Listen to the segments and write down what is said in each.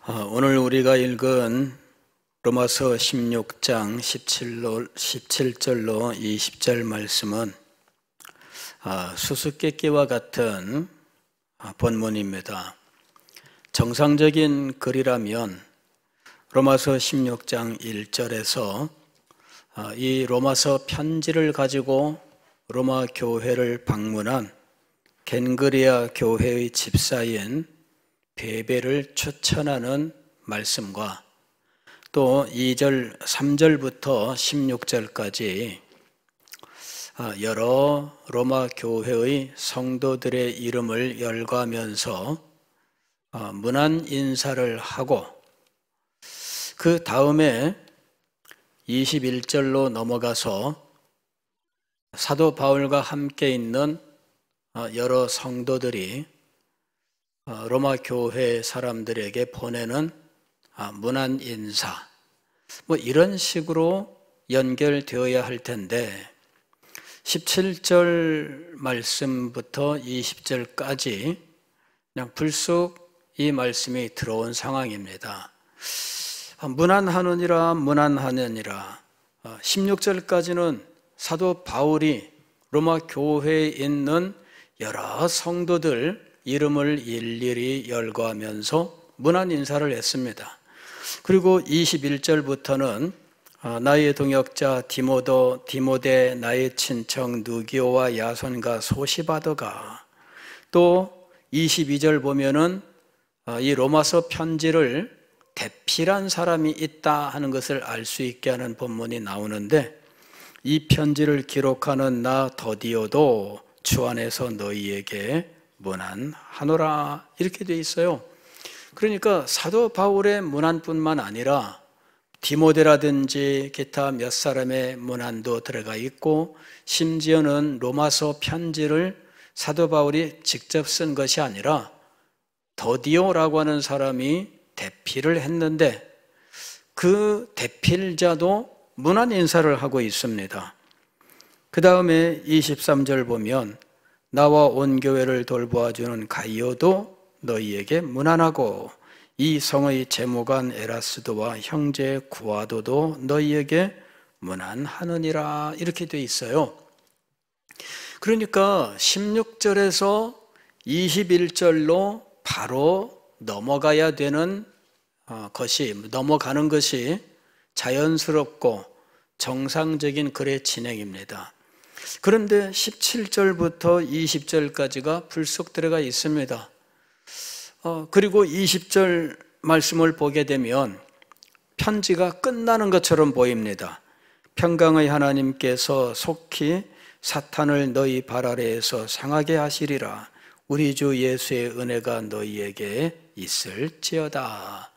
오늘 우리가 읽은 로마서 16장 17절로 20절 말씀은 수수께끼와 같은 본문입니다. 정상적인 글이라면 로마서 16장 1절에서 이 로마서 편지를 가지고 로마 교회를 방문한 겐그리아 교회의 집사인 베베를 추천하는 말씀과 또 2절, 3절부터 16절까지 여러 로마 교회의 성도들의 이름을 열거하면서 문안 인사를 하고 그 다음에 21절로 넘어가서 사도 바울과 함께 있는 여러 성도들이 로마 교회 사람들에게 보내는 문안 인사, 이런 식으로 연결되어야 할 텐데 17절 말씀부터 20절까지 그냥 불쑥 이 말씀이 들어온 상황입니다. 문안하느니라 16절까지는 사도 바울이 로마 교회에 있는 여러 성도들 이름을 일일이 열거하면서 문안 인사를 했습니다. 그리고 21절부터는 나의 동역자 디모데, 나의 친척 누기오와 야손과 소시바더가, 또 22절 보면은 이 로마서 편지를 대필한 사람이 있다 하는 것을 알 수 있게 하는 본문이 나오는데, 이 편지를 기록하는 나 더디오도 주 안에서 너희에게 문안하노라, 이렇게 돼 있어요. 그러니까 사도 바울의 문안뿐만 아니라 디모데라든지 기타 몇 사람의 문안도 들어가 있고, 심지어는 로마서 편지를 사도 바울이 직접 쓴 것이 아니라 더디오라고 하는 사람이 대필을 했는데 그 대필자도 문안 인사를 하고 있습니다. 그 다음에 23절 보면 나와 온 교회를 돌보아주는 가이오도 너희에게 문안하고 이 성의 재무관 에라스도와 형제 구아도도 너희에게 문안하느니라, 이렇게 돼 있어요. 그러니까 16절에서 21절로 바로 넘어가야 되는 넘어가는 것이 자연스럽고 정상적인 글의 진행입니다. 그런데 17절부터 20절까지가 불쑥 들어가 있습니다. 그리고 20절 말씀을 보게 되면 편지가 끝나는 것처럼 보입니다. 평강의 하나님께서 속히 사탄을 너희 발 아래에서 상하게 하시리라. 우리 주 예수의 은혜가 너희에게 있을지어다.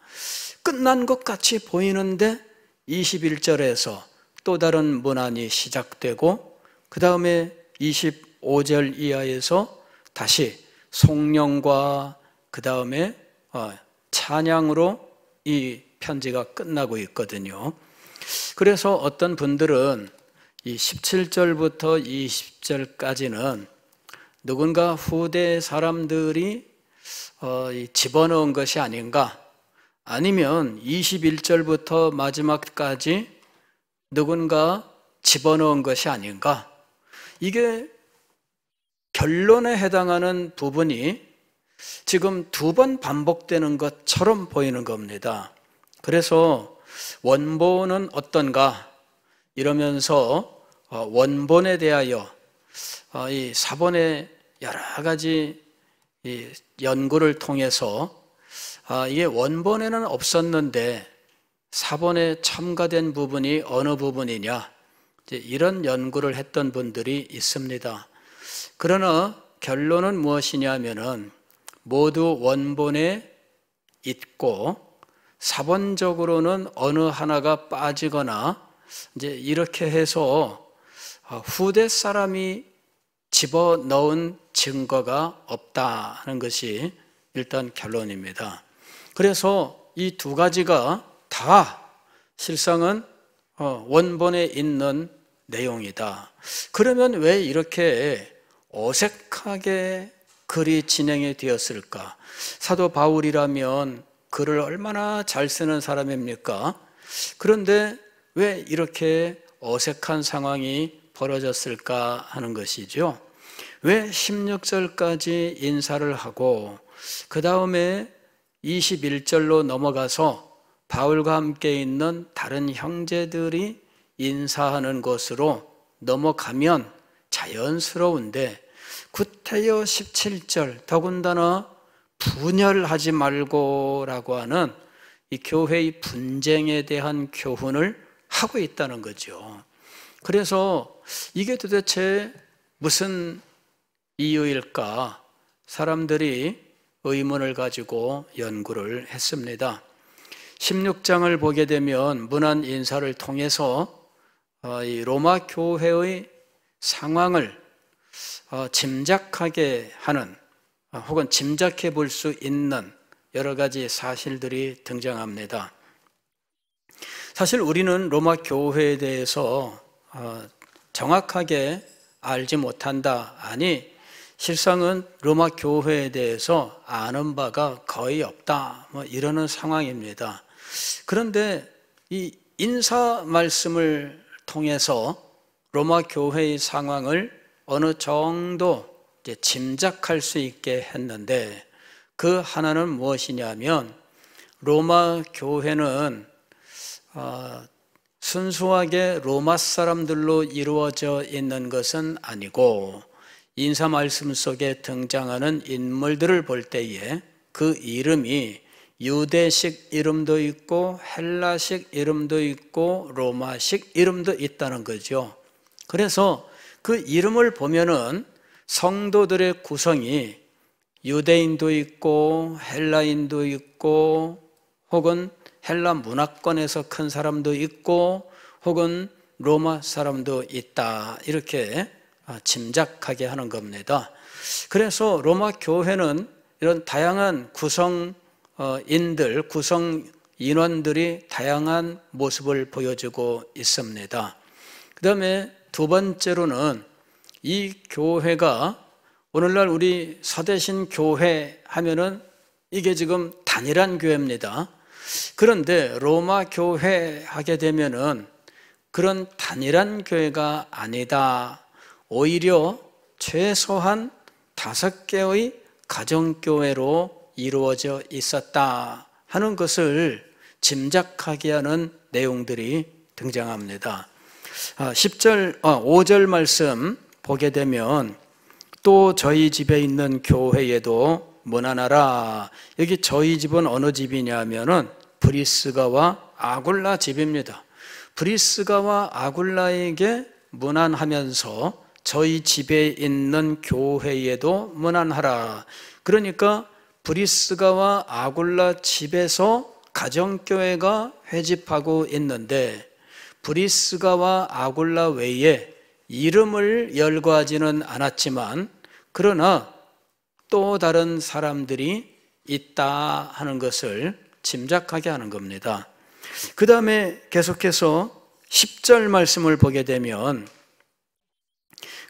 끝난 것 같이 보이는데 21절에서 또 다른 문안이 시작되고, 그 다음에 25절 이하에서 다시 송령과 그 다음에 찬양으로 이 편지가 끝나고 있거든요. 그래서 어떤 분들은 이 17절부터 20절까지는 누군가 후대 사람들이 집어넣은 것이 아닌가, 아니면 21절부터 마지막까지 누군가 집어넣은 것이 아닌가, 이게 결론에 해당하는 부분이 지금 두 번 반복되는 것처럼 보이는 겁니다. 그래서 원본은 어떤가 이러면서 원본에 대하여 이 사본의 여러 가지 이 연구를 통해서 이게 원본에는 없었는데 사본에 첨가된 부분이 어느 부분이냐, 이런 연구를 했던 분들이 있습니다. 그러나 결론은 무엇이냐면은 모두 원본에 있고 사본적으로는 어느 하나가 빠지거나 이렇게 해서 후대 사람이 집어넣은 증거가 없다 하는 것이 일단 결론입니다. 그래서 이 두 가지가 다 실상은 원본에 있는 내용이다. 그러면 왜 이렇게 어색하게 글이 진행이 되었을까? 사도 바울이라면 글을 얼마나 잘 쓰는 사람입니까? 그런데 왜 이렇게 어색한 상황이 벌어졌을까 하는 것이죠. 왜 16절까지 인사를 하고 그 다음에 21절로 넘어가서 바울과 함께 있는 다른 형제들이 인사하는 것으로 넘어가면 자연스러운데 구태여 17절 더군다나 분열하지 말고라고 하는 이 교회의 분쟁에 대한 교훈을 하고 있다는 거죠. 그래서 이게 도대체 무슨 이유일까? 사람들이 의문을 가지고 연구를 했습니다. 16장을 보게 되면 문안 인사를 통해서 이 로마 교회의 상황을 짐작하게 하는 혹은 짐작해 볼 수 있는 여러 가지 사실들이 등장합니다. 사실 우리는 로마 교회에 대해서 정확하게 알지 못한다. 아니, 실상은 로마 교회에 대해서 아는 바가 거의 없다. 이러는 상황입니다. 그런데 이 인사 말씀을 통해서 로마 교회의 상황을 어느 정도 이제 짐작할 수 있게 했는데 그 하나는 무엇이냐면 로마 교회는 순수하게 로마 사람들로 이루어져 있는 것은 아니고 인사 말씀 속에 등장하는 인물들을 볼 때에 그 이름이 유대식 이름도 있고 헬라식 이름도 있고 로마식 이름도 있다는 거죠. 그래서 그 이름을 보면은 성도들의 구성이 유대인도 있고 헬라인도 있고 혹은 헬라 문화권에서 큰 사람도 있고 혹은 로마 사람도 있다. 이렇게 짐작하게 하는 겁니다. 그래서 로마 교회는 이런 다양한 구성인들, 구성 인원들이 다양한 모습을 보여주고 있습니다. 그 다음에 두 번째로는 이 교회가 오늘날 우리 서대신 교회 하면은 이게 지금 단일한 교회입니다. 그런데 로마 교회 하게 되면은 그런 단일한 교회가 아니다. 오히려 최소한 5개의 가정교회로 이루어져 있었다 하는 것을 짐작하게 하는 내용들이 등장합니다. 5절 말씀 보게 되면 또 저희 집에 있는 교회에도 문안하라. 여기 저희 집은 어느 집이냐면은 브리스가와 아굴라 집입니다. 브리스가와 아굴라에게 문안하면서 저희 집에 있는 교회에도 문안하라. 그러니까 브리스가와 아굴라 집에서 가정교회가 회집하고 있는데 브리스가와 아굴라 외에 이름을 열거하지는 않았지만 그러나 또 다른 사람들이 있다 하는 것을 짐작하게 하는 겁니다. 그 다음에 계속해서 10절 말씀을 보게 되면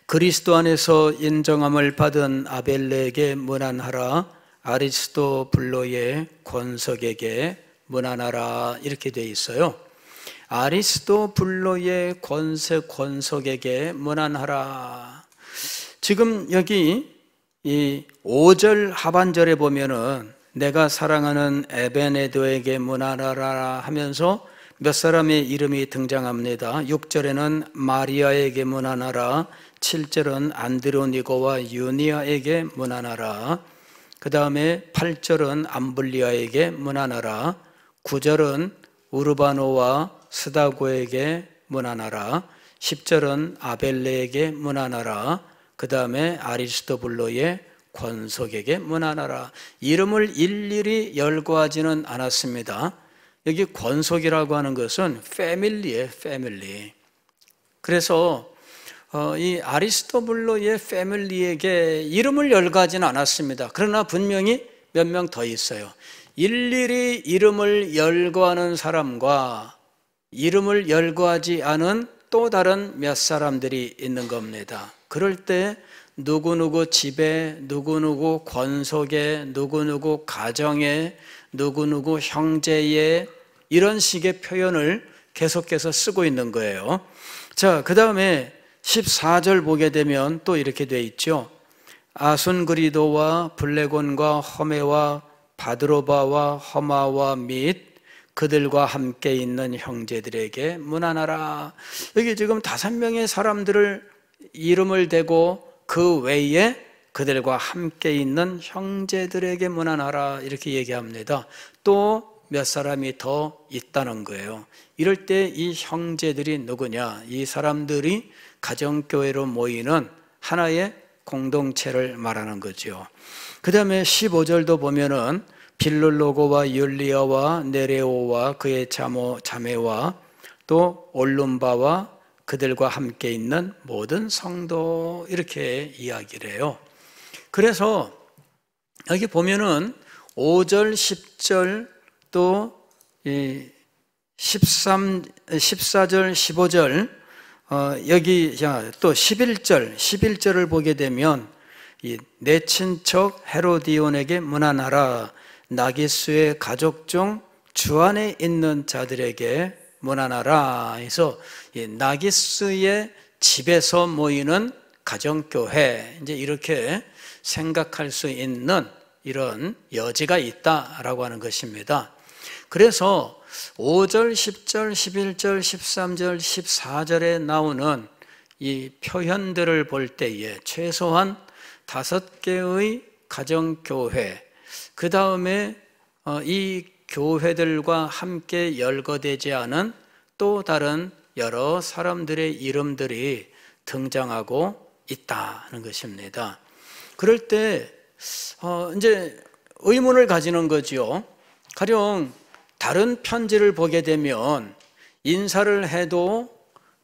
그리스도 안에서 인정함을 받은 아벨레에게 문안하라. 아리스도블로의 권석에게 문안하라. 이렇게 되어 있어요. 아리스도블로의 권석에게 문안하라. 지금 여기 이 5절 하반절에 보면은 내가 사랑하는 에베네도에게 문안하라 하면서 몇 사람의 이름이 등장합니다. 6절에는 마리아에게 문안하라. 7절은 안드로니고와 유니아에게 문안하라. 그 다음에 8절은 암블리아에게 문안하라. 9절은 우르바노와 스다고에게 문안하라. 10절은 아벨레에게 문안하라. 그 다음에 아리스토블로의 권속에게 문안하라. 이름을 일일이 열거하지는 않았습니다. 여기 권속이라고 하는 것은 패밀리예요, 패밀리. 그래서 이 아리스토블로의 패밀리에게 이름을 열거하지는 않았습니다. 그러나 분명히 몇 명 더 있어요. 일일이 이름을 열거하는 사람과 이름을 열거하지 않은 또 다른 몇 사람들이 있는 겁니다. 그럴 때 누구누구 집에, 누구누구 권속에, 누구누구 가정에, 누구누구 형제에, 이런 식의 표현을 계속해서 쓰고 있는 거예요. 자, 그 다음에 14절 보게 되면 또 이렇게 돼 있죠. 아순그리도와 블레곤과 허메와 바드로바와 허마와 및 그들과 함께 있는 형제들에게 문안하라. 여기 지금 5명의 사람들을 이름을 대고 그 외에 그들과 함께 있는 형제들에게 문안하라 이렇게 얘기합니다. 또 몇 사람이 더 있다는 거예요. 이럴 때 이 형제들이 누구냐? 이 사람들이 가정교회로 모이는 하나의 공동체를 말하는 거죠. 그 다음에 15절도 보면은 빌룰로고와 율리아와 네레오와 그의 자매와 또 올룸바와 그들과 함께 있는 모든 성도, 이렇게 이야기를 해요. 그래서 여기 보면은 5절, 10절 또 14절, 15절 여기 또 11절을 보게 되면 내 친척 헤로디온에게 문안하라. 나기스의 가족 중 주 안에 있는 자들에게 문안하라 해서 나기스의 집에서 모이는 가정교회, 이제 이렇게 생각할 수 있는 이런 여지가 있다라고 하는 것입니다. 그래서 5절, 10절, 11절, 13절, 14절에 나오는 이 표현들을 볼 때에 최소한 5개의 가정교회, 그 다음에 이 교회들과 함께 열거되지 않은 또 다른 여러 사람들의 이름들이 등장하고 있다는 것입니다. 그럴 때 이제 의문을 가지는 거지요. 가령 다른 편지를 보게 되면 인사를 해도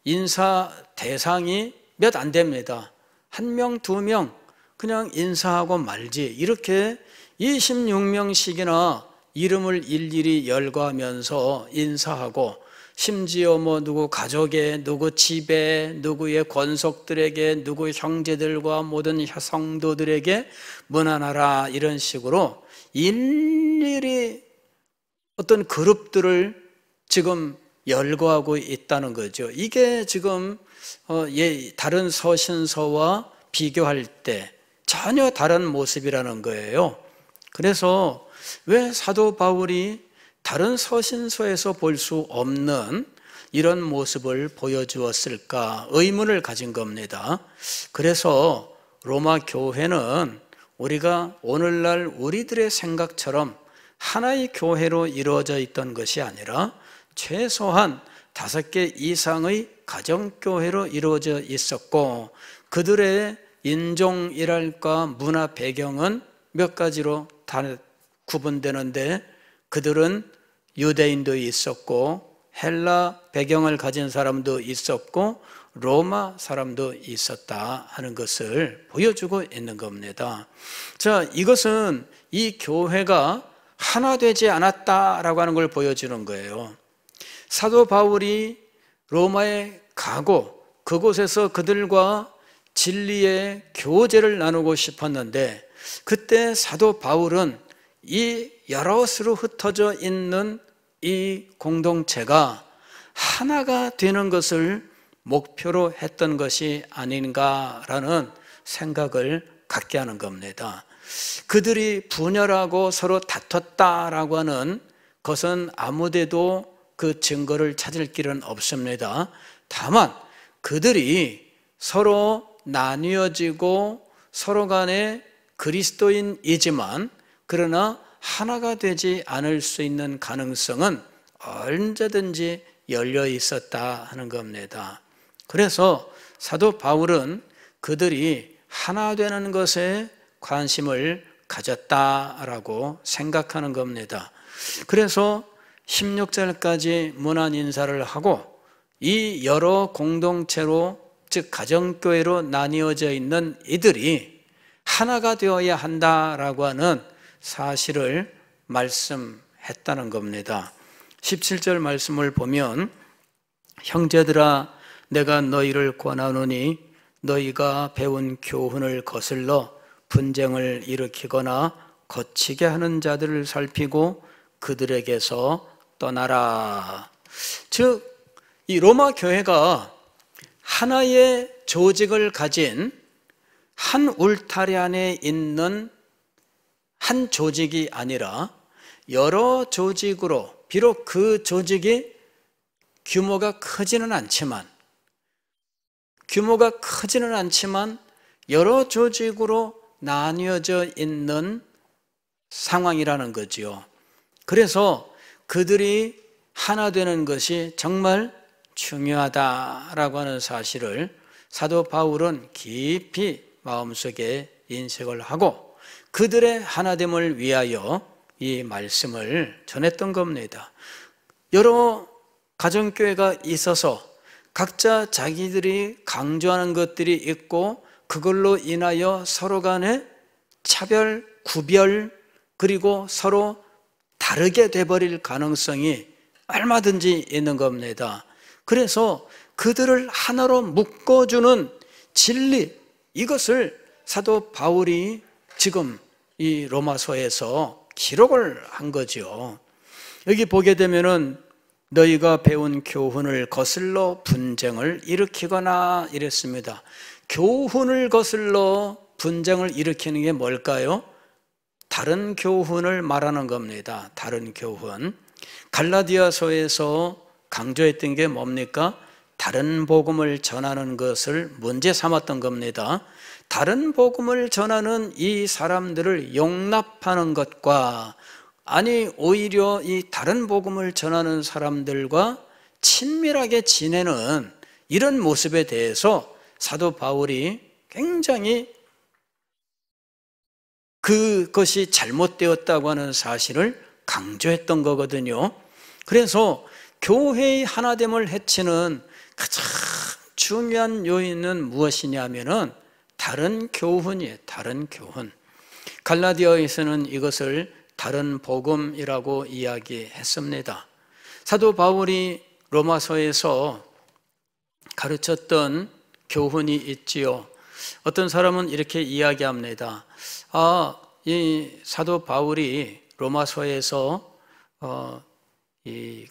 인사 대상이 몇 안 됩니다. 1명, 2명 그냥 인사하고 말지, 이렇게 26명씩이나 이름을 일일이 열거하면서 인사하고, 심지어 누구 가족에, 누구 집에, 누구의 권속들에게, 누구 형제들과 모든 성도들에게 문안하라, 이런 식으로 일일이 어떤 그룹들을 지금 열거하고 있다는 거죠. 이게 지금 다른 서신서와 비교할 때 전혀 다른 모습이라는 거예요. 그래서 왜 사도 바울이 다른 서신서에서 볼 수 없는 이런 모습을 보여주었을까 의문을 가진 겁니다. 그래서 로마 교회는 우리가 오늘날 우리들의 생각처럼 하나의 교회로 이루어져 있던 것이 아니라 최소한 5개 이상의 가정교회로 이루어져 있었고, 그들의 인종이랄까 문화 배경은 몇 가지로 다 구분되는데, 그들은 유대인도 있었고 헬라 배경을 가진 사람도 있었고 로마 사람도 있었다 하는 것을 보여주고 있는 겁니다. 자, 이것은 이 교회가 하나 되지 않았다라고 하는 걸 보여주는 거예요. 사도 바울이 로마에 가고 그곳에서 그들과 진리의 교제를 나누고 싶었는데, 그때 사도 바울은 이 여럿으로 흩어져 있는 이 공동체가 하나가 되는 것을 목표로 했던 것이 아닌가라는 생각을 갖게 하는 겁니다. 그들이 분열하고 서로 다퉜다라고 하는 것은 아무데도 그 증거를 찾을 길은 없습니다. 다만 그들이 서로 나뉘어지고 서로 간에 그리스도인이지만 그러나 하나가 되지 않을 수 있는 가능성은 언제든지 열려 있었다 하는 겁니다. 그래서 사도 바울은 그들이 하나 되는 것에 관심을 가졌다라고 생각하는 겁니다. 그래서 16절까지 문안 인사를 하고 이 여러 공동체로, 즉 가정교회로 나뉘어져 있는 이들이 하나가 되어야 한다라고 하는 사실을 말씀했다는 겁니다. 17절 말씀을 보면 형제들아 내가 너희를 권하노니 너희가 배운 교훈을 거슬러 분쟁을 일으키거나 거치게 하는 자들을 살피고 그들에게서 떠나라. 즉, 이 로마 교회가 하나의 조직을 가진 한 울타리 안에 있는 한 조직이 아니라 여러 조직으로, 비록 그 조직이 규모가 크지는 않지만 여러 조직으로 나뉘어져 있는 상황이라는 거지요. 그래서 그들이 하나 되는 것이 정말 중요하다라고 하는 사실을 사도 바울은 깊이 마음속에 인식을 하고 그들의 하나됨을 위하여 이 말씀을 전했던 겁니다. 여러 가정교회가 있어서 각자 자기들이 강조하는 것들이 있고 그걸로 인하여 서로 간에 차별, 구별, 그리고 서로 다르게 돼버릴 가능성이 얼마든지 있는 겁니다. 그래서 그들을 하나로 묶어주는 진리, 이것을 사도 바울이 지금 이 로마서에서 기록을 한 거죠. 여기 보게 되면은 너희가 배운 교훈을 거슬러 분쟁을 일으키거나 이랬습니다. 교훈을 거슬러 분쟁을 일으키는 게 뭘까요? 다른 교훈을 말하는 겁니다. 다른 교훈. 갈라디아서에서 강조했던 게 뭡니까? 다른 복음을 전하는 것을 문제 삼았던 겁니다. 다른 복음을 전하는 이 사람들을 용납하는 것과 아니 오히려 이 다른 복음을 전하는 사람들과 친밀하게 지내는 이런 모습에 대해서 사도 바울이 굉장히 그것이 잘못되었다고 하는 사실을 강조했던 거거든요. 그래서 교회의 하나됨을 해치는 가장 중요한 요인은 무엇이냐면은 다른 교훈이에요. 다른 교훈. 갈라디아에서는 이것을 다른 복음이라고 이야기했습니다. 사도 바울이 로마서에서 가르쳤던 교훈이 있지요. 어떤 사람은 이렇게 이야기합니다. 이 사도 바울이 로마서에서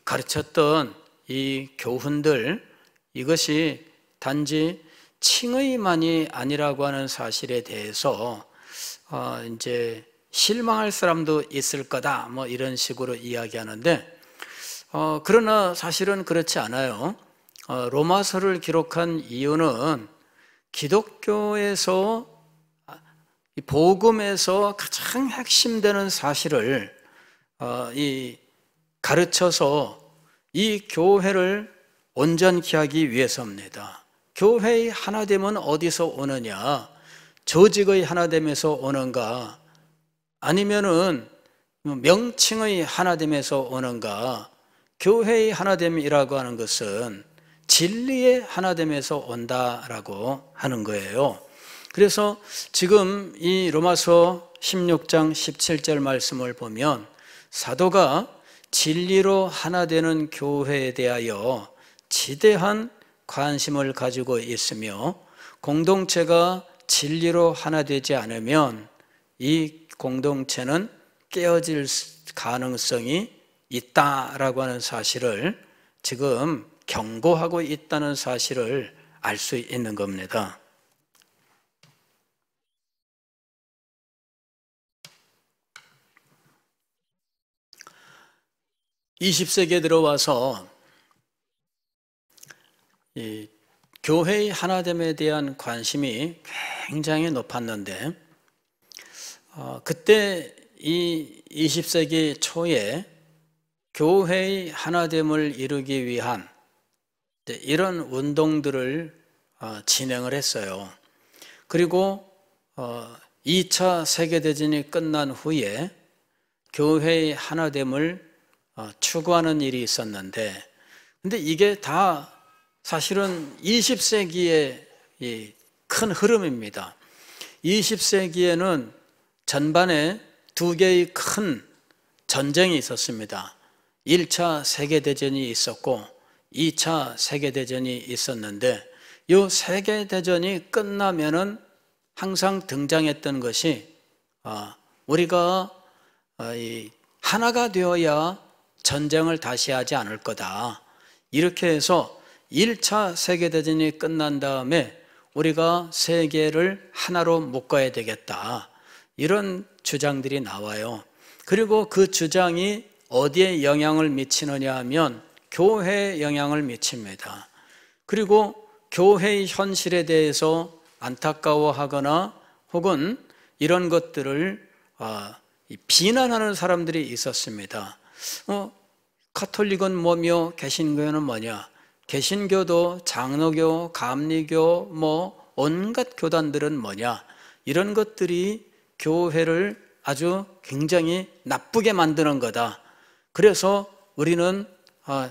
가르쳤던 이 교훈들, 이것이 단지 칭의만이 아니라고 하는 사실에 대해서 이제 실망할 사람도 있을 거다, 뭐 이런 식으로 이야기하는데, 그러나 사실은 그렇지 않아요. 로마서를 기록한 이유는 기독교에서 복음에서 가장 핵심되는 사실을 가르쳐서 이 교회를 온전케 하기 위해서입니다. 교회의 하나됨은 어디서 오느냐? 조직의 하나됨에서 오는가? 아니면은 명칭의 하나됨에서 오는가? 교회의 하나됨이라고 하는 것은 진리의 하나됨에서 온다라고 하는 거예요. 그래서 지금 이 로마서 16장 17절 말씀을 보면 사도가 진리로 하나 되는 교회에 대하여 지대한 관심을 가지고 있으며, 공동체가 진리로 하나 되지 않으면 이 공동체는 깨어질 가능성이 있다라고 하는 사실을 지금 경고하고 있다는 사실을 알 수 있는 겁니다. (20세기에) 들어와서 이 교회의 하나됨에 대한 관심이 굉장히 높았는데, 그때 이 20세기 초에 교회의 하나됨을 이루기 위한 이런 운동들을 진행을 했어요. 그리고 2차 세계대전이 끝난 후에 교회의 하나됨을 추구하는 일이 있었는데, 근데 이게 다 사실은 20세기의 큰 흐름입니다. 20세기에는 전반에 두 개의 큰 전쟁이 있었습니다. 1차 세계대전이 있었고 2차 세계대전이 있었는데, 이 세계대전이 끝나면은 항상 등장했던 것이 우리가 하나가 되어야 전쟁을 다시 하지 않을 거다. 이렇게 해서 1차 세계대전이 끝난 다음에 우리가 세계를 하나로 묶어야 되겠다. 이런 주장들이 나와요. 그리고 그 주장이 어디에 영향을 미치느냐 하면 교회에 영향을 미칩니다. 그리고 교회의 현실에 대해서 안타까워하거나 혹은 이런 것들을 비난하는 사람들이 있었습니다. 가톨릭은 뭐며 개신교는 뭐냐? 개신교도 장로교, 감리교, 온갖 교단들은 뭐냐? 이런 것들이 교회를 아주 굉장히 나쁘게 만드는 거다. 그래서 우리는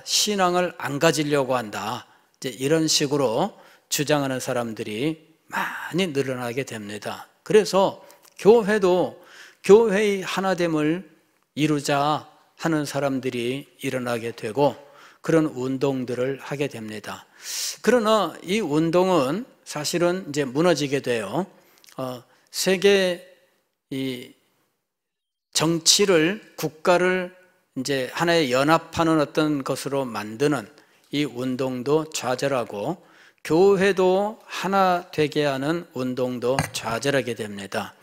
신앙을 안 가지려고 한다. 이제 이런 식으로 주장하는 사람들이 많이 늘어나게 됩니다. 그래서 교회도 교회의 하나됨을 이루자 하는 사람들이 일어나게 되고 그런 운동들을 하게 됩니다. 그러나 이 운동은 사실은 이제 무너지게 돼요. 세계 이 정치를 국가를 이제 하나의 연합하는 어떤 것으로 만드는 이 운동도 좌절하고 교회도 하나 되게 하는 운동도 좌절하게 됩니다.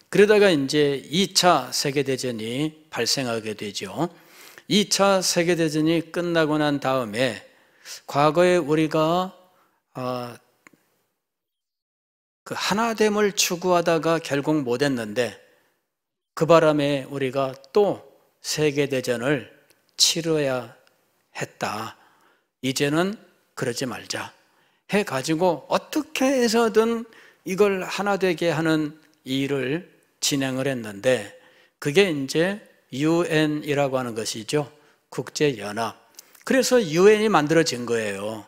그러다가 이제 2차 세계대전이 발생하게 되죠. 2차 세계대전이 끝나고 난 다음에 과거에 우리가 그 하나됨을 추구하다가 결국 못했는데 그 바람에 우리가 또 세계대전을 치러야 했다. 이제는 그러지 말자 해가지고 어떻게 해서든 이걸 하나 되게 하는 일을 진행을 했는데 그게 이제 UN이라고 하는 것이죠. 국제연합. 그래서 UN이 만들어진 거예요.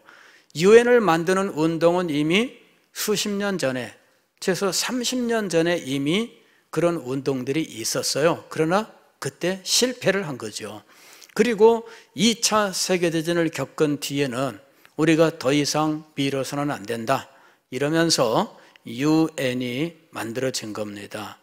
UN을 만드는 운동은 이미 수십 년 전에, 최소 30년 전에 이미 그런 운동들이 있었어요. 그러나 그때 실패를 한 거죠. 그리고 2차 세계대전을 겪은 뒤에는 우리가 더 이상 미뤄서는 안 된다. 이러면서 UN이 만들어진 겁니다.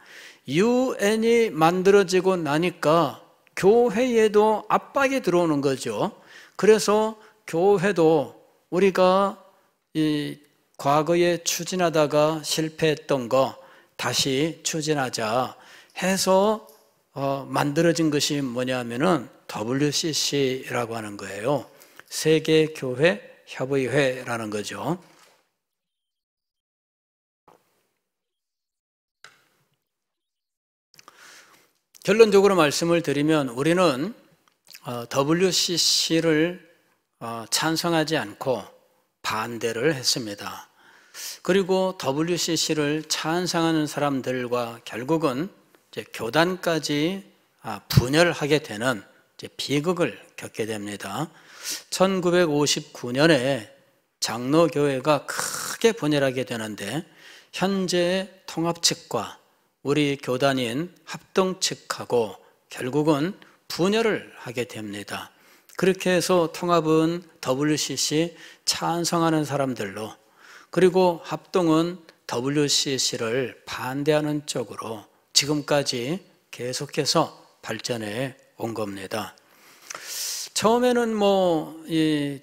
UN이 만들어지고 나니까 교회에도 압박이 들어오는 거죠. 그래서 교회도 우리가 이 과거에 추진하다가 실패했던 거 다시 추진하자 해서 만들어진 것이 뭐냐면은 WCC라고 하는 거예요. 세계교회 협의회라는 거죠. 결론적으로 말씀을 드리면 우리는 WCC를 찬성하지 않고 반대를 했습니다. 그리고 WCC를 찬성하는 사람들과 결국은 이제 교단까지 분열하게 되는 이제 비극을 겪게 됩니다. 1959년에 장로교회가 크게 분열하게 되는데 현재 통합 측과 우리 교단인 합동 측하고 결국은 분열을 하게 됩니다. 그렇게 해서 통합은 WCC 찬성하는 사람들로, 그리고 합동은 WCC를 반대하는 쪽으로 지금까지 계속해서 발전해 온 겁니다. 처음에는 이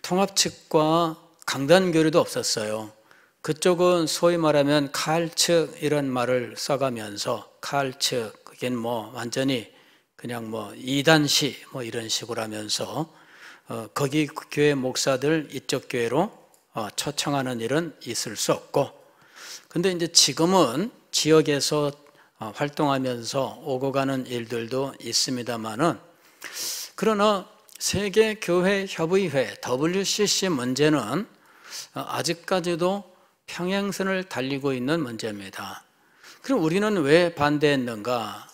통합 측과 강단교류도 없었어요. 그쪽은 소위 말하면 칼측 이런 말을 써가면서 칼측, 그게 완전히 그냥 이단시 이런 식으로 하면서 거기 교회 목사들 이쪽 교회로 초청하는 일은 있을 수 없고, 근데 이제 지금은 지역에서 활동하면서 오고 가는 일들도 있습니다만은, 그러나 세계교회협의회 WCC 문제는 아직까지도 평행선을 달리고 있는 문제입니다. 그럼 우리는 왜 반대했는가?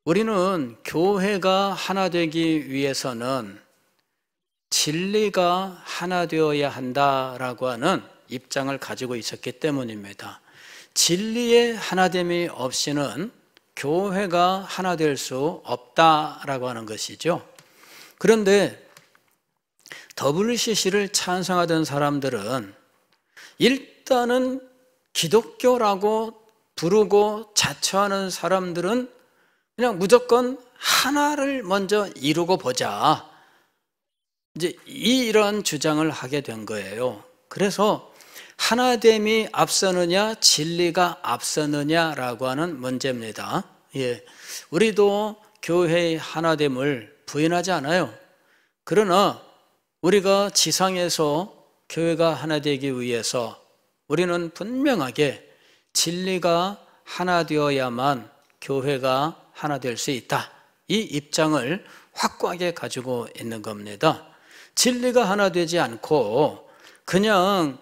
우리는 교회가 하나 되기 위해서는 진리가 하나 되어야 한다라고 하는 입장을 가지고 있었기 때문입니다. 진리의 하나됨이 없이는 교회가 하나 될 수 없다라고 하는 것이죠. 그런데 WCC를 찬성하던 사람들은 일단은 기독교라고 부르고 자처하는 사람들은 그냥 무조건 하나를 먼저 이루고 보자, 이제 이런 주장을 하게 된 거예요. 그래서 하나됨이 앞서느냐 진리가 앞서느냐라고 하는 문제입니다. 우리도 교회의 하나됨을 부인하지 않아요. 그러나 우리가 지상에서 교회가 하나 되기 위해서 우리는 분명하게 진리가 하나 되어야만 교회가 하나 될 수 있다, 이 입장을 확고하게 가지고 있는 겁니다. 진리가 하나 되지 않고 그냥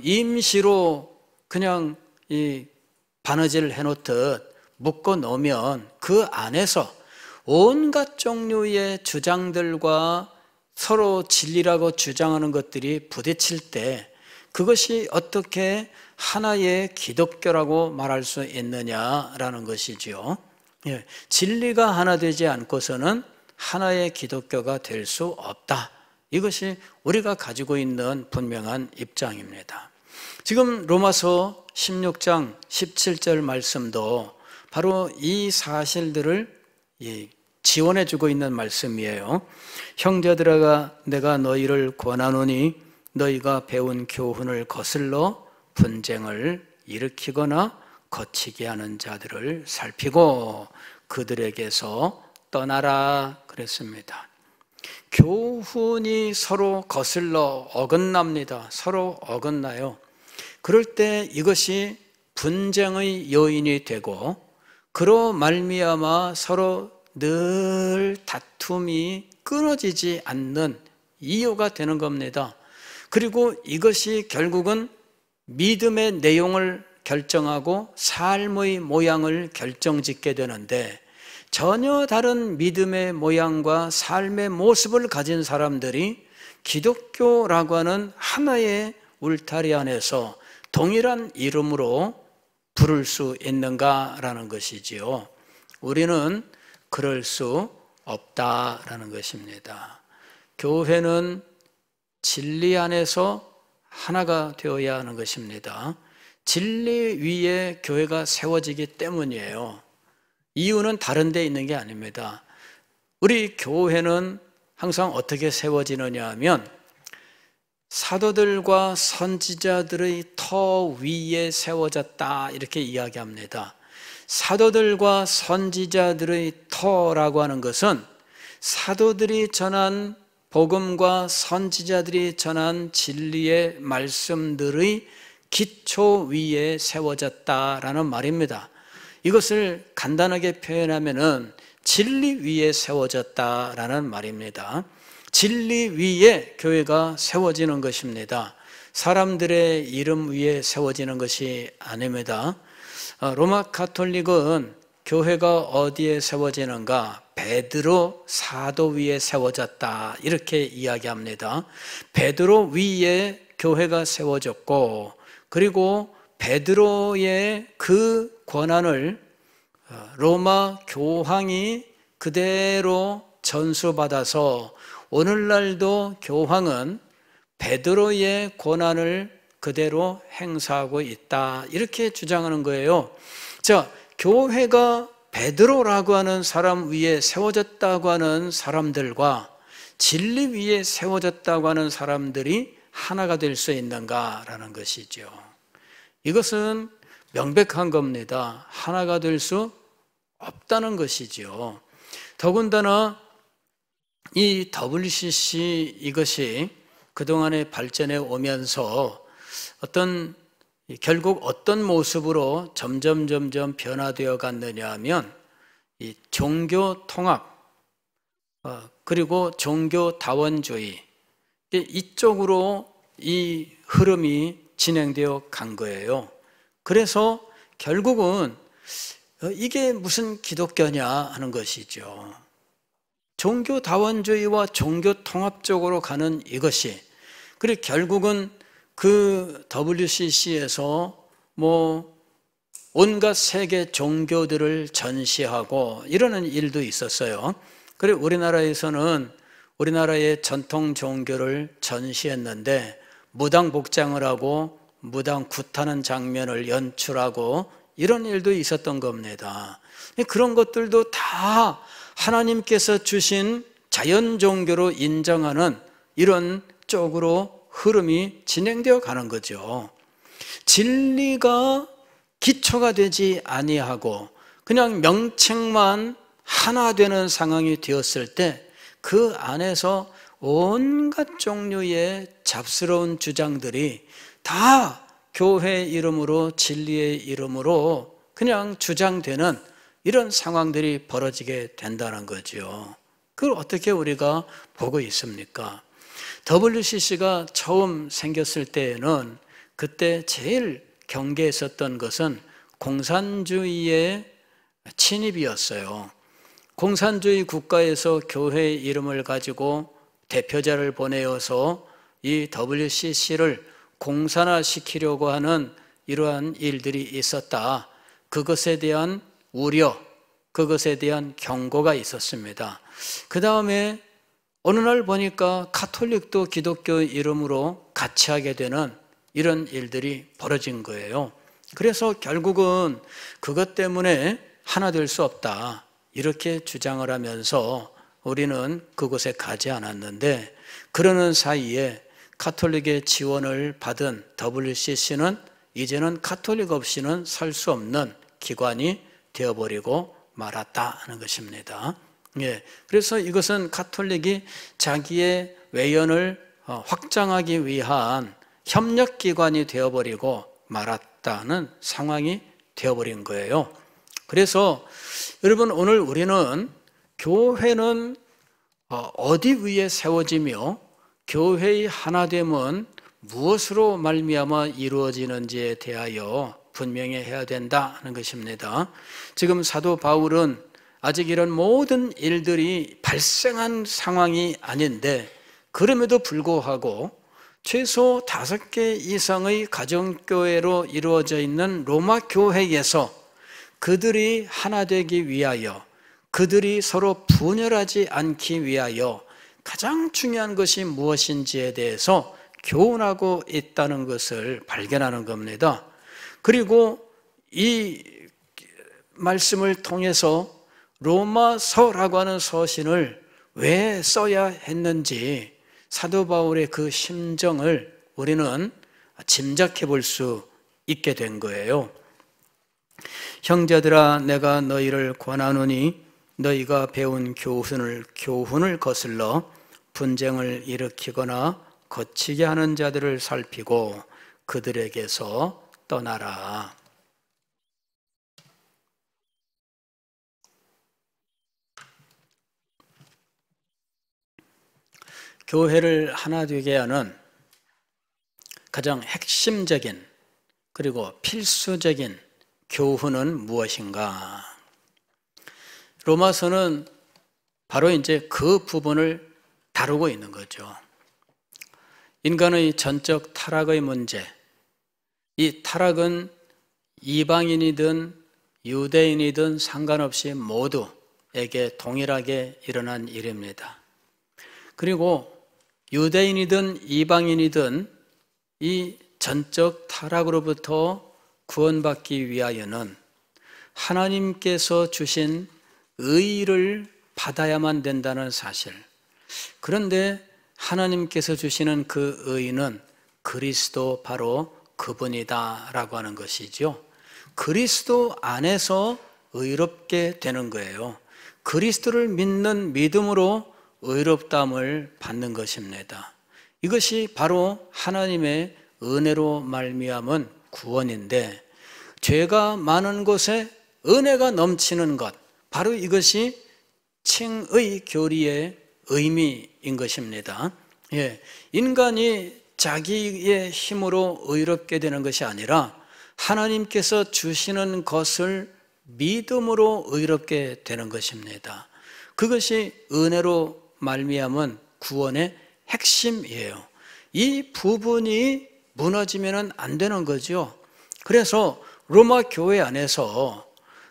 임시로 그냥 이 바느질을 해놓듯 묶어 놓으면 그 안에서 온갖 종류의 주장들과 서로 진리라고 주장하는 것들이 부딪힐 때 그것이 어떻게 하나의 기독교라고 말할 수 있느냐라는 것이지요. 진리가 하나 되지 않고서는 하나의 기독교가 될 수 없다, 이것이 우리가 가지고 있는 분명한 입장입니다. 지금 로마서 16장 17절 말씀도 바로 이 사실들을 지원해 주고 있는 말씀이에요. 형제들아, 내가 너희를 권하노니 너희가 배운 교훈을 거슬러 분쟁을 일으키거나 거치게 하는 자들을 살피고 그들에게서 떠나라 그랬습니다. 교훈이 서로 거슬러 어긋납니다. 서로 어긋나요. 그럴 때 이것이 분쟁의 요인이 되고 그로 말미암아 서로 늘 다툼이 끊어지지 않는 이유가 되는 겁니다. 그리고 이것이 결국은 믿음의 내용을 결정하고 삶의 모양을 결정짓게 되는데, 전혀 다른 믿음의 모양과 삶의 모습을 가진 사람들이 기독교라고 하는 하나의 울타리 안에서 동일한 이름으로 부를 수 있는가라는 것이지요. 우리는 그럴 수 없다라는 것입니다. 교회는 진리 안에서 하나가 되어야 하는 것입니다. 진리 위에 교회가 세워지기 때문이에요. 이유는 다른 데 있는 게 아닙니다. 우리 교회는 항상 어떻게 세워지느냐 하면 사도들과 선지자들의 터 위에 세워졌다, 이렇게 이야기합니다. 사도들과 선지자들의 터라고 하는 것은 사도들이 전한 복음과 선지자들이 전한 진리의 말씀들의 기초 위에 세워졌다라는 말입니다. 이것을 간단하게 표현하면은 진리 위에 세워졌다라는 말입니다. 진리 위에 교회가 세워지는 것입니다. 사람들의 이름 위에 세워지는 것이 아닙니다. 로마 가톨릭은 교회가 어디에 세워지는가? 베드로 사도 위에 세워졌다, 이렇게 이야기합니다. 베드로 위에 교회가 세워졌고, 그리고 베드로의 그 권한을 로마 교황이 그대로 전수받아서 오늘날도 교황은 베드로의 권한을 그대로 행사하고 있다, 이렇게 주장하는 거예요. 자, 교회가 베드로라고 하는 사람 위에 세워졌다고 하는 사람들과 진리 위에 세워졌다고 하는 사람들이 하나가 될 수 있는가라는 것이죠. 이것은 명백한 겁니다. 하나가 될 수 없다는 것이죠. 더군다나 이 WCC 이것이 그동안에 발전해 오면서 결국 어떤 모습으로 점점 변화되어 갔느냐 하면 이 종교 통합 그리고 종교 다원주의, 이쪽으로 이 흐름이 진행되어 간 거예요. 그래서 결국은 이게 무슨 기독교냐 하는 것이죠. 종교 다원주의와 종교 통합 쪽으로 가는 이것이, 그리고 결국은 그 WCC에서 온갖 세계 종교들을 전시하고 이러는 일도 있었어요. 그리고 우리나라에서는 우리나라의 전통 종교를 전시했는데 무당 복장을 하고 무당 굿하는 장면을 연출하고 이런 일도 있었던 겁니다. 그런 것들도 다 하나님께서 주신 자연 종교로 인정하는 이런 쪽으로 흐름이 진행되어 가는 거죠. 진리가 기초가 되지 아니하고 그냥 명칭만 하나 되는 상황이 되었을 때 그 안에서 온갖 종류의 잡스러운 주장들이 다 교회의 이름으로 진리의 이름으로 그냥 주장되는 이런 상황들이 벌어지게 된다는 거죠. 그걸 어떻게 우리가 보고 있습니까? WCC가 처음 생겼을 때에는 그때 제일 경계했었던 것은 공산주의의 침입이었어요. 공산주의 국가에서 교회의 이름을 가지고 대표자를 보내어서 이 WCC를 공산화시키려고 하는 이러한 일들이 있었다. 그것에 대한 우려, 그것에 대한 경고가 있었습니다. 그 다음에 어느 날 보니까 가톨릭도 기독교 이름으로 같이 하게 되는 이런 일들이 벌어진 거예요. 그래서 결국은 그것 때문에 하나 될 수 없다. 이렇게 주장을 하면서 우리는 그곳에 가지 않았는데 그러는 사이에 가톨릭의 지원을 받은 WCC는 이제는 가톨릭 없이는 살 수 없는 기관이 되어버리고 말았다는 것입니다. 예, 그래서 이것은 가톨릭이 자기의 외연을 확장하기 위한 협력기관이 되어버리고 말았다는 상황이 되어버린 거예요. 그래서 여러분 오늘 우리는 교회는 어디 위에 세워지며 교회의 하나됨은 무엇으로 말미암아 이루어지는지에 대하여 분명히 해야 된다는 것입니다. 지금 사도 바울은 아직 이런 모든 일들이 발생한 상황이 아닌데 그럼에도 불구하고 최소 5개 이상의 가정교회로 이루어져 있는 로마 교회에서 그들이 하나 되기 위하여 그들이 서로 분열하지 않기 위하여 가장 중요한 것이 무엇인지에 대해서 교훈하고 있다는 것을 발견하는 겁니다. 그리고 이 말씀을 통해서 로마서라고 하는 서신을 왜 써야 했는지 사도 바울의 그 심정을 우리는 짐작해 볼 수 있게 된 거예요. 형제들아 내가 너희를 권하노니 너희가 배운 교훈을 거슬러 분쟁을 일으키거나 거치게 하는 자들을 살피고 그들에게서 떠나라. 교회를 하나 되게 하는 가장 핵심적인 그리고 필수적인 교훈은 무엇인가? 로마서는 바로 이제 그 부분을 다루고 있는 거죠. 인간의 전적 타락의 문제, 이 타락은 이방인이든 유대인이든 상관없이 모두에게 동일하게 일어난 일입니다. 그리고 유대인이든 이방인이든 이 전적 타락으로부터 구원받기 위하여는 하나님께서 주신 의를 받아야만 된다는 사실. 그런데 하나님께서 주시는 그 의는 그리스도 바로 그분이다라고 하는 것이죠. 그리스도 안에서 의롭게 되는 거예요. 그리스도를 믿는 믿음으로 의롭다함을 받는 것입니다. 이것이 바로 하나님의 은혜로 말미암은 구원인데 죄가 많은 곳에 은혜가 넘치는 것, 바로 이것이 칭의 교리의 의미인 것입니다. 예, 인간이 자기의 힘으로 의롭게 되는 것이 아니라 하나님께서 주시는 것을 믿음으로 의롭게 되는 것입니다. 그것이 은혜로 말미암은 구원의 핵심이에요. 이 부분이 무너지면 안 되는 거죠. 그래서 로마 교회 안에서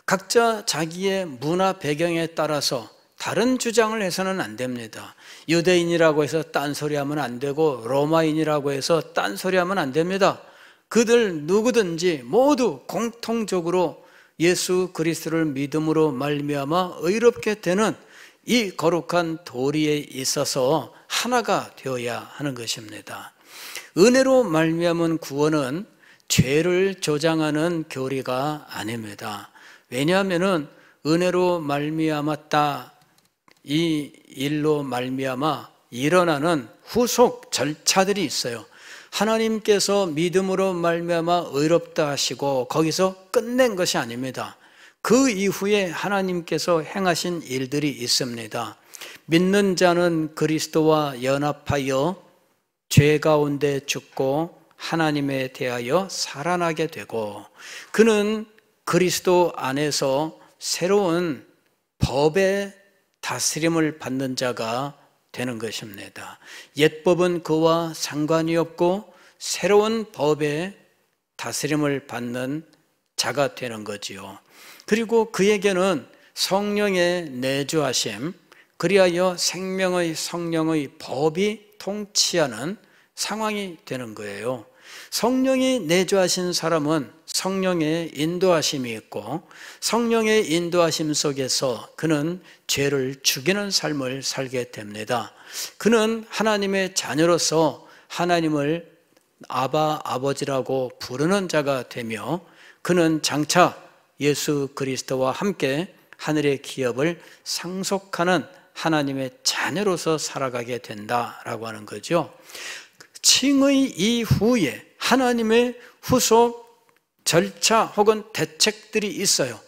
각자 자기의 문화 배경에 따라서 다른 주장을 해서는 안 됩니다. 유대인이라고 해서 딴소리하면 안 되고 로마인이라고 해서 딴소리하면 안 됩니다. 그들 누구든지 모두 공통적으로 예수 그리스도를 믿음으로 말미암아 의롭게 되는 이 거룩한 도리에 있어서 하나가 되어야 하는 것입니다. 은혜로 말미암은 구원은 죄를 조장하는 교리가 아닙니다. 왜냐하면 은혜로 말미암았다, 이 일로 말미암아 일어나는 후속 절차들이 있어요. 하나님께서 믿음으로 말미암아 의롭다 하시고 거기서 끝낸 것이 아닙니다. 그 이후에 하나님께서 행하신 일들이 있습니다. 믿는 자는 그리스도와 연합하여 죄 가운데 죽고 하나님에 대하여 살아나게 되고, 그는 그리스도 안에서 새로운 법의 다스림을 받는 자가 되는 것입니다. 옛 법은 그와 상관이 없고 새로운 법의 다스림을 받는 자가 되는 거지요. 그리고 그에게는 성령의 내주하심, 그리하여 생명의 성령의 법이 통치하는 상황이 되는 거예요. 성령이 내주하신 사람은 성령의 인도하심이 있고, 성령의 인도하심 속에서 그는 죄를 죽이는 삶을 살게 됩니다. 그는 하나님의 자녀로서 하나님을 아바, 아버지라고 부르는 자가 되며, 그는 장차 예수 그리스도와 함께 하늘의 기업을 상속하는 하나님의 자녀로서 살아가게 된다라고 하는 거죠. 칭의 이후에 하나님의 후속 절차 혹은 대책들이 있어요.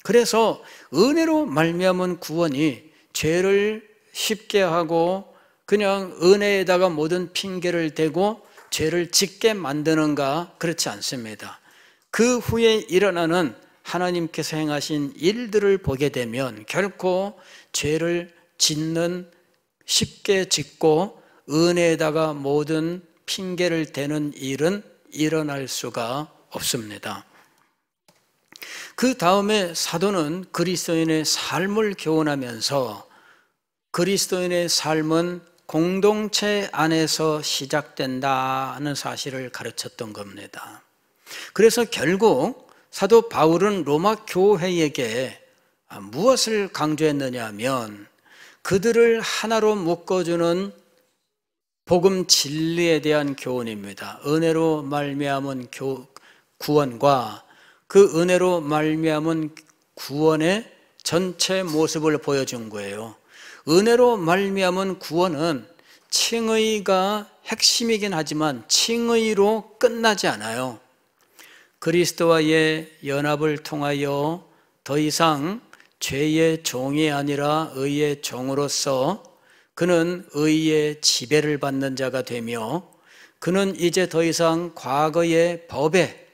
그래서 은혜로 말미암은 구원이 죄를 쉽게 하고 그냥 은혜에다가 모든 핑계를 대고 죄를 짓게 만드는가? 그렇지 않습니다. 그 후에 일어나는 하나님께서 행하신 일들을 보게 되면 결코 죄를 짓는, 쉽게 짓고 은혜에다가 모든 핑계를 대는 일은 일어날 수가 없습니다. 그 다음에 사도는 그리스도인의 삶을 교훈하면서 그리스도인의 삶은 공동체 안에서 시작된다는 사실을 가르쳤던 겁니다. 그래서 결국 사도 바울은 로마 교회에게 무엇을 강조했느냐 하면 그들을 하나로 묶어주는 복음 진리에 대한 교훈입니다. 은혜로 말미암은 구원과 그 은혜로 말미암은 구원의 전체 모습을 보여준 거예요. 은혜로 말미암은 구원은 칭의가 핵심이긴 하지만 칭의로 끝나지 않아요. 그리스도와의 연합을 통하여 더 이상 죄의 종이 아니라 의의 종으로서 그는 의의 지배를 받는 자가 되며, 그는 이제 더 이상 과거의 법에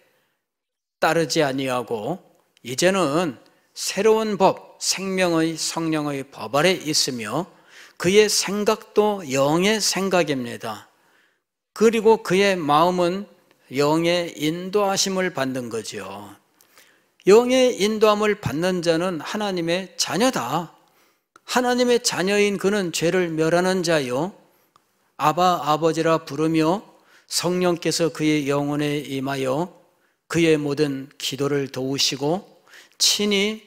따르지 아니하고 이제는 새로운 법, 생명의 성령의 법 아래 있으며 그의 생각도 영의 생각입니다. 그리고 그의 마음은 영의 인도하심을 받는 거죠. 영의 인도함을 받는 자는 하나님의 자녀다. 하나님의 자녀인 그는 죄를 멸하는 자요, 아바, 아버지라 부르며 성령께서 그의 영혼에 임하여 그의 모든 기도를 도우시고 친히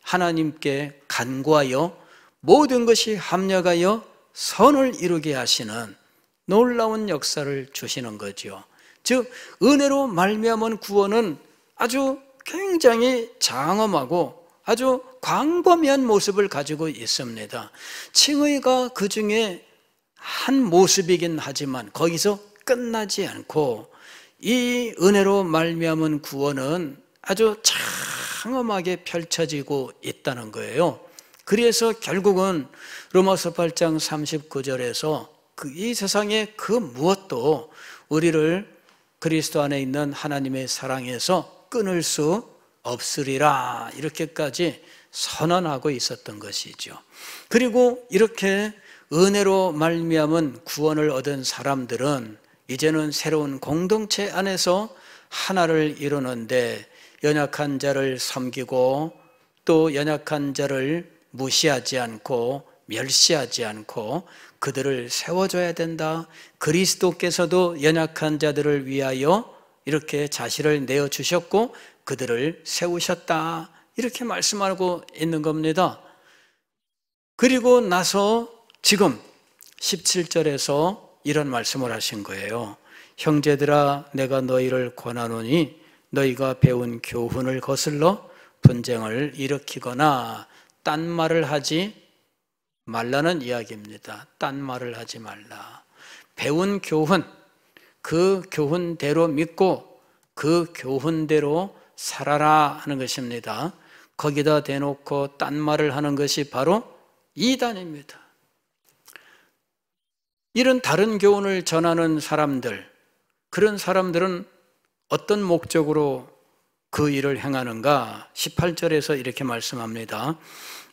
하나님께 간구하여 모든 것이 합력하여 선을 이루게 하시는 놀라운 역사를 주시는 거죠. 즉 은혜로 말미암은 구원은 아주 굉장히 장엄하고 아주 광범위한 모습을 가지고 있습니다. 칭의가 그 중에 한 모습이긴 하지만 거기서 끝나지 않고 이 은혜로 말미암은 구원은 아주 장엄하게 펼쳐지고 있다는 거예요. 그래서 결국은 로마서 8장 39절에서 이 세상의 그 무엇도 우리를 그리스도 안에 있는 하나님의 사랑에서 끊을 수 없으리라, 이렇게까지 선언하고 있었던 것이죠. 그리고 이렇게 은혜로 말미암은 구원을 얻은 사람들은 이제는 새로운 공동체 안에서 하나를 이루는데 연약한 자를 섬기고 또 연약한 자를 무시하지 않고 멸시하지 않고 그들을 세워줘야 된다. 그리스도께서도 연약한 자들을 위하여 이렇게 자신을 내어주셨고 그들을 세우셨다. 이렇게 말씀하고 있는 겁니다. 그리고 나서 지금 17절에서 이런 말씀을 하신 거예요. 형제들아 내가 너희를 권하노니 너희가 배운 교훈을 거슬러 분쟁을 일으키거나 딴 말을 하지 말라는 이야기입니다. 딴 말을 하지 말라. 배운 교훈, 그 교훈대로 믿고 그 교훈대로 살아라 하는 것입니다. 거기다 대놓고 딴 말을 하는 것이 바로 이단입니다. 이런 다른 교훈을 전하는 사람들, 그런 사람들은 어떤 목적으로 그 일을 행하는가? 18절에서 이렇게 말씀합니다.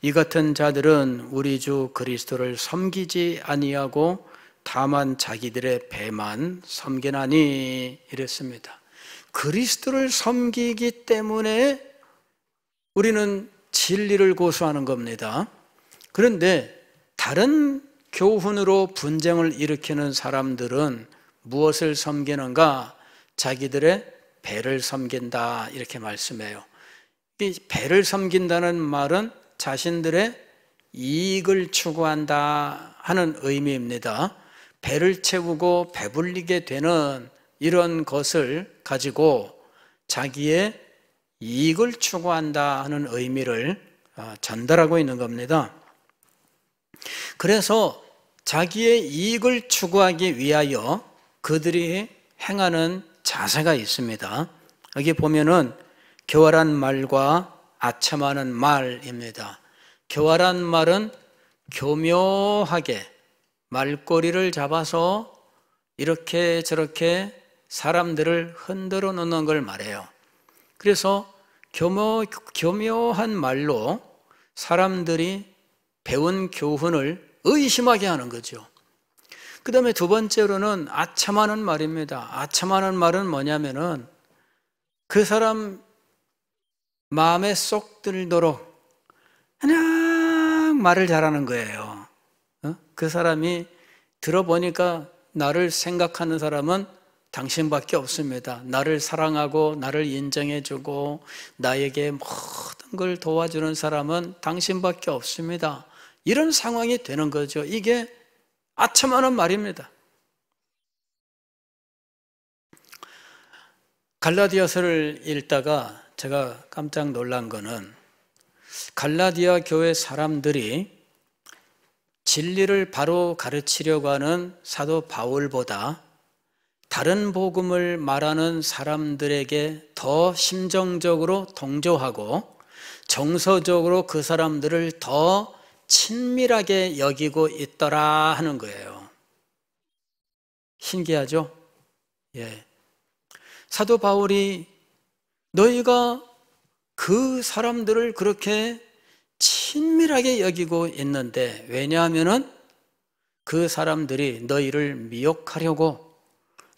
이 같은 자들은 우리 주 그리스도를 섬기지 아니하고 다만 자기들의 배만 섬기나니 이랬습니다. 그리스도를 섬기기 때문에 우리는 진리를 고수하는 겁니다. 그런데 다른 교훈으로 분쟁을 일으키는 사람들은 무엇을 섬기는가? 자기들의 배를 섬긴다 이렇게 말씀해요. 이 배를 섬긴다는 말은 자신들의 이익을 추구한다 하는 의미입니다. 배를 채우고 배불리게 되는 이런 것을 가지고 자기의 이익을 추구한다 하는 의미를 전달하고 있는 겁니다. 그래서 자기의 이익을 추구하기 위하여 그들이 행하는 자세가 있습니다. 여기 보면은 교활한 말과 아첨하는 말입니다. 교활한 말은 교묘하게 말꼬리를 잡아서 이렇게 저렇게 사람들을 흔들어 놓는 걸 말해요. 그래서 교묘한 말로 사람들이 배운 교훈을 의심하게 하는 거죠. 그 다음에 두 번째로는 아첨하는 말입니다. 아첨하는 말은 뭐냐면은 그 사람 마음에 쏙 들도록 그냥 말을 잘하는 거예요. 그 사람이 들어보니까 나를 생각하는 사람은 당신밖에 없습니다. 나를 사랑하고 나를 인정해주고 나에게 모든 걸 도와주는 사람은 당신밖에 없습니다. 이런 상황이 되는 거죠. 이게 아첨하는 말입니다. 갈라디아서를 읽다가 제가 깜짝 놀란 거는 갈라디아 교회 사람들이 진리를 바로 가르치려고 하는 사도 바울보다 다른 복음을 말하는 사람들에게 더 심정적으로 동조하고 정서적으로 그 사람들을 더 친밀하게 여기고 있더라 하는 거예요. 신기하죠? 예. 사도 바울이 너희가 그 사람들을 그렇게 친밀하게 여기고 있는데 왜냐하면은 그 사람들이 너희를 미혹하려고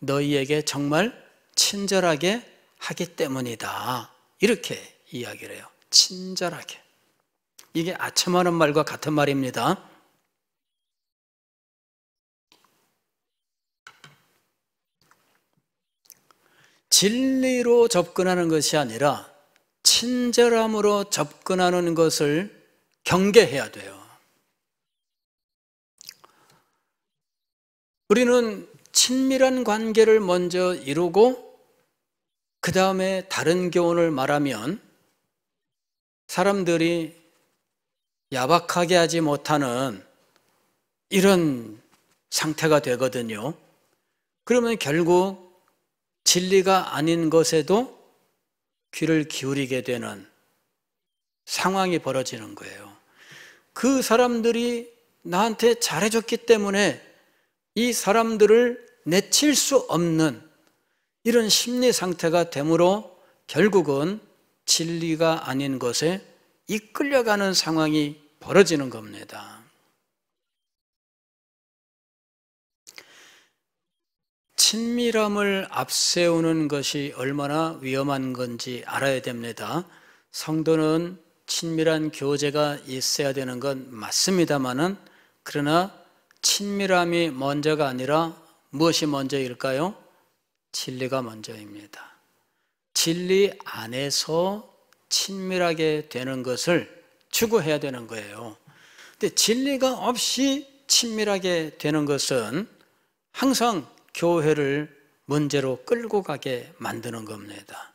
너희에게 정말 친절하게 하기 때문이다. 이렇게 이야기를 해요. 친절하게. 이게 아첨하는 말과 같은 말입니다. 진리로 접근하는 것이 아니라 친절함으로 접근하는 것을 경계해야 돼요. 우리는 친밀한 관계를 먼저 이루고 그 다음에 다른 교훈을 말하면 사람들이 야박하게 하지 못하는 이런 상태가 되거든요. 그러면 결국 진리가 아닌 것에도 귀를 기울이게 되는 상황이 벌어지는 거예요. 그 사람들이 나한테 잘해줬기 때문에 이 사람들을 내칠 수 없는 이런 심리 상태가 되므로 결국은 진리가 아닌 것에 이끌려가는 상황이 벌어지는 겁니다. 친밀함을 앞세우는 것이 얼마나 위험한 건지 알아야 됩니다. 성도는 친밀한 교제가 있어야 되는 건 맞습니다만은, 그러나 친밀함이 먼저가 아니라 무엇이 먼저일까요? 진리가 먼저입니다. 진리 안에서 친밀하게 되는 것을 추구해야 되는 거예요. 근데 진리가 없이 친밀하게 되는 것은 항상 교회를 문제로 끌고 가게 만드는 겁니다.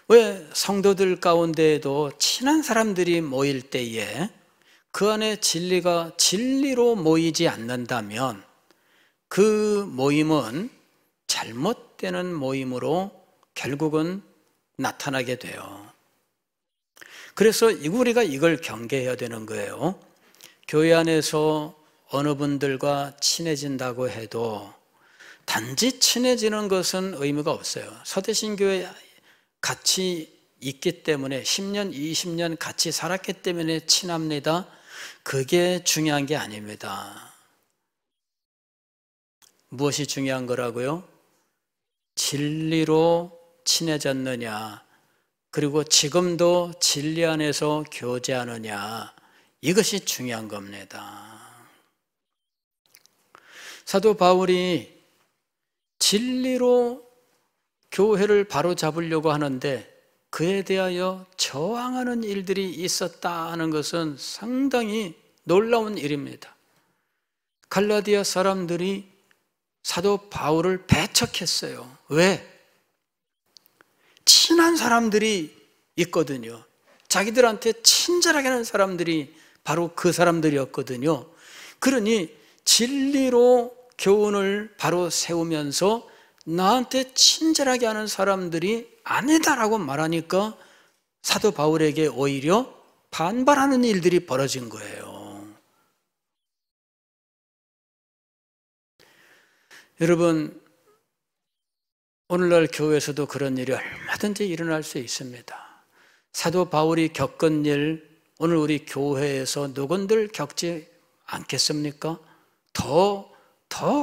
왜 성도들 가운데에도 친한 사람들이 모일 때에 그 안에 진리가 진리로 모이지 않는다면 그 모임은 잘못되는 모임으로 결국은 나타나게 돼요. 그래서 우리가 이걸 경계해야 되는 거예요. 교회 안에서 어느 분들과 친해진다고 해도 단지 친해지는 것은 의미가 없어요. 서대신교회 같이 있기 때문에 10년, 20년 같이 살았기 때문에 친합니다. 그게 중요한 게 아닙니다. 무엇이 중요한 거라고요? 진리로 친해졌느냐, 그리고 지금도 진리 안에서 교제하느냐, 이것이 중요한 겁니다. 사도 바울이 진리로 교회를 바로잡으려고 하는데 그에 대하여 저항하는 일들이 있었다는 것은 상당히 놀라운 일입니다. 갈라디아 사람들이 사도 바울을 배척했어요. 왜? 친한 사람들이 있거든요. 자기들한테 친절하게 하는 사람들이 바로 그 사람들이었거든요. 그러니 진리로 교훈을 바로 세우면서 나한테 친절하게 하는 사람들이 아니다라고 말하니까 사도 바울에게 오히려 반발하는 일들이 벌어진 거예요. 여러분, 오늘날 교회에서도 그런 일이 얼마든지 일어날 수 있습니다. 사도 바울이 겪은 일, 오늘 우리 교회에서 누군들 겪지 않겠습니까? 더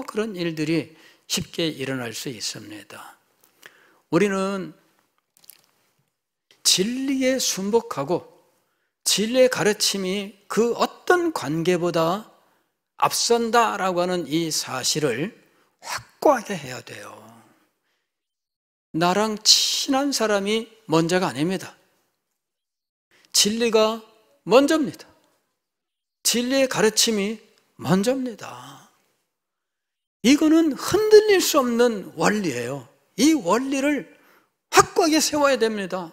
그런 일들이 쉽게 일어날 수 있습니다. 우리는 진리에 순복하고 진리의 가르침이 그 어떤 관계보다 앞선다라고 하는 이 사실을 확고하게 해야 돼요. 나랑 친한 사람이 먼저가 아닙니다. 진리가 먼저입니다. 진리의 가르침이 먼저입니다. 이거는 흔들릴 수 없는 원리예요. 이 원리를 확고하게 세워야 됩니다.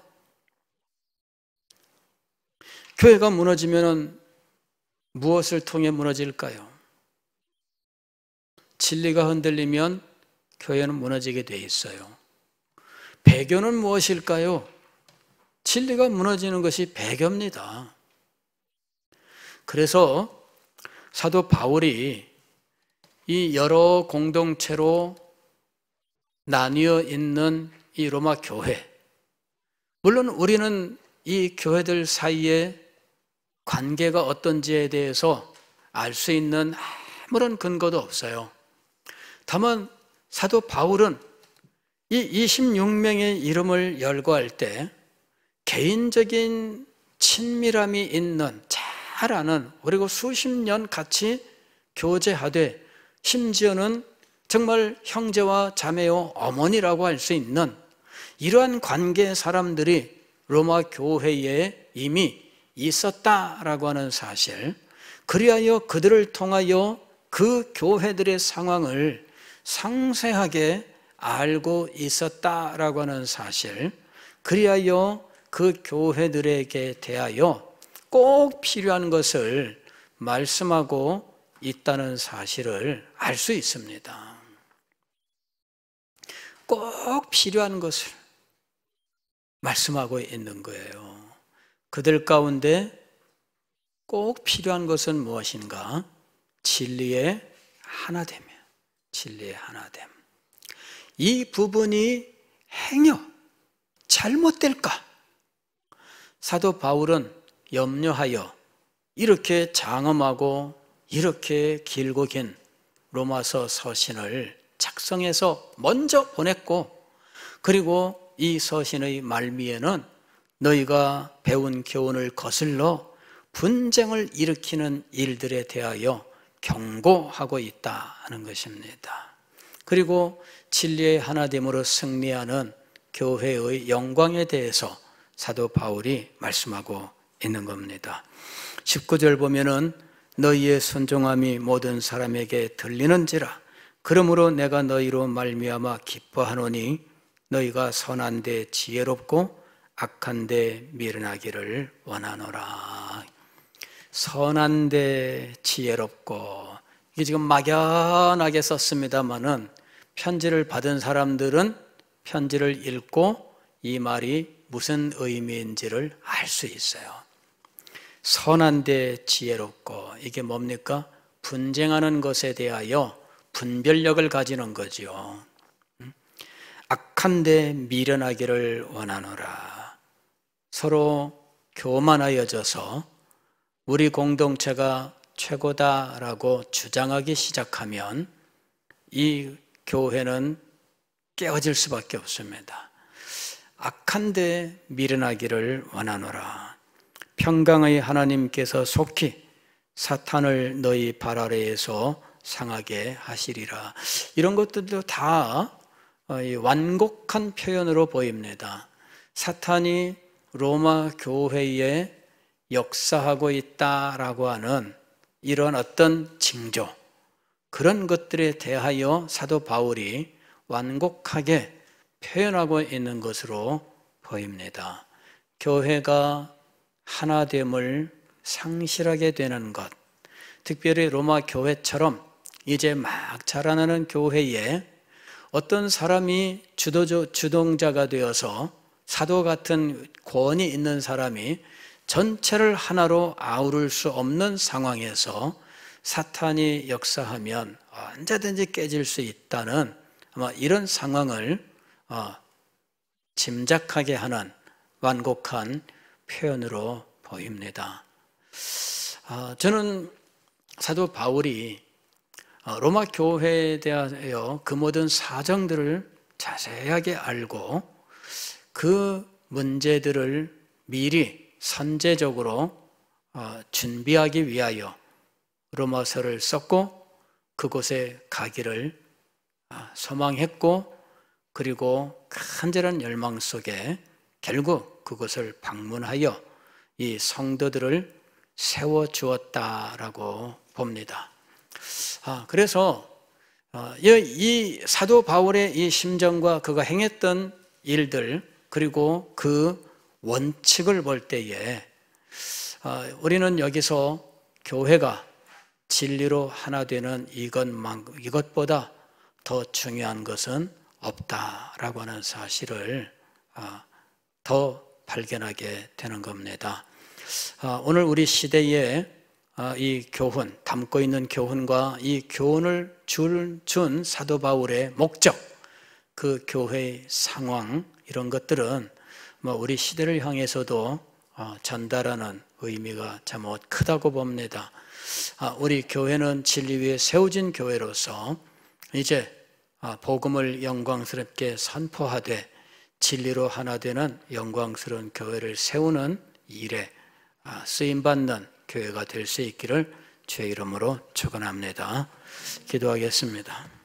교회가 무너지면 무엇을 통해 무너질까요? 진리가 흔들리면 교회는 무너지게 돼 있어요. 배교는 무엇일까요? 진리가 무너지는 것이 배교입니다. 그래서 사도 바울이 이 여러 공동체로 나뉘어 있는 이 로마 교회, 물론 우리는 이 교회들 사이에 관계가 어떤지에 대해서 알 수 있는 아무런 근거도 없어요. 다만 사도 바울은 이 26명의 이름을 열거할 때 개인적인 친밀함이 있는, 잘 아는, 그리고 수십 년 같이 교제하되 심지어는 정말 형제와 자매요 어머니라고 할 수 있는 이러한 관계의 사람들이 로마 교회에 이미 있었다라고 하는 사실, 그리하여 그들을 통하여 그 교회들의 상황을 상세하게 알고 있었다라고 하는 사실, 그리하여 그 교회들에게 대하여 꼭 필요한 것을 말씀하고 있다는 사실을 알 수 있습니다. 꼭 필요한 것을 말씀하고 있는 거예요. 그들 가운데 꼭 필요한 것은 무엇인가? 진리의 하나됨이에요. 진리의 하나됨. 이 부분이 행여 잘못될까? 사도 바울은 염려하여 이렇게 장엄하고 이렇게 길고 긴 로마서 서신을 작성해서 먼저 보냈고, 그리고 이 서신의 말미에는 너희가 배운 교훈을 거슬러 분쟁을 일으키는 일들에 대하여 경고하고 있다 하는 것입니다. 그리고 진리의 하나됨으로 승리하는 교회의 영광에 대해서 사도 바울이 말씀하고 있는 겁니다. 19절 보면은 너희의 순종함이 모든 사람에게 들리는지라 그러므로 내가 너희로 말미암아 기뻐하노니 너희가 선한데 지혜롭고 악한데 미련하기를 원하노라. 선한데 지혜롭고, 이게 지금 막연하게 썼습니다마는 편지를 받은 사람들은 편지를 읽고 이 말이 무슨 의미인지를 알 수 있어요. 선한데 지혜롭고, 이게 뭡니까? 분쟁하는 것에 대하여 분별력을 가지는 거지요. 악한데 미련하기를 원하노라. 서로 교만하여져서 우리 공동체가 최고다라고 주장하기 시작하면 이 교회는 깨어질 수밖에 없습니다. 악한데 미련하기를 원하노라. 평강의 하나님께서 속히 사탄을 너희 발 아래에서 상하게 하시리라. 이런 것들도 다 완곡한 표현으로 보입니다. 사탄이 로마 교회에 역사하고 있다라고 하는 이런 어떤 징조, 그런 것들에 대하여 사도 바울이 완곡하게 표현하고 있는 것으로 보입니다. 교회가 하나됨을 상실하게 되는 것, 특별히 로마 교회처럼 이제 막 자라나는 교회에 어떤 사람이 주동자가 되어서 사도 같은 권위 있는 사람이 전체를 하나로 아우를 수 없는 상황에서 사탄이 역사하면 언제든지 깨질 수 있다는 아마 이런 상황을 짐작하게 하는 완곡한 표현으로 보입니다. 저는 사도 바울이 로마 교회에 대하여 그 모든 사정들을 자세하게 알고 그 문제들을 미리 선제적으로 준비하기 위하여 로마서를 썼고 그곳에 가기를 소망했고, 그리고 간절한 열망 속에 결국 그곳을 방문하여 이 성도들을 세워주었다라고 봅니다. 그래서 이 사도 바울의 이 심정과 그가 행했던 일들, 그리고 그 원칙을 볼 때에 우리는 여기서 교회가 진리로 하나 되는 이것보다 더 중요한 것은 없다라고 하는 사실을 더 발견하게 되는 겁니다. 오늘 우리 시대에 이 교훈, 담고 있는 교훈과 이 교훈을 준 사도 바울의 목적, 그 교회의 상황, 이런 것들은 우리 시대를 향해서도 전달하는 의미가 참 크다고 봅니다. 우리 교회는 진리 위에 세워진 교회로서 이제 복음을 영광스럽게 선포하되 진리로 하나 되는 영광스러운 교회를 세우는 일에 쓰임받는 교회가 될 수 있기를 주의 이름으로 축원합니다. 기도하겠습니다.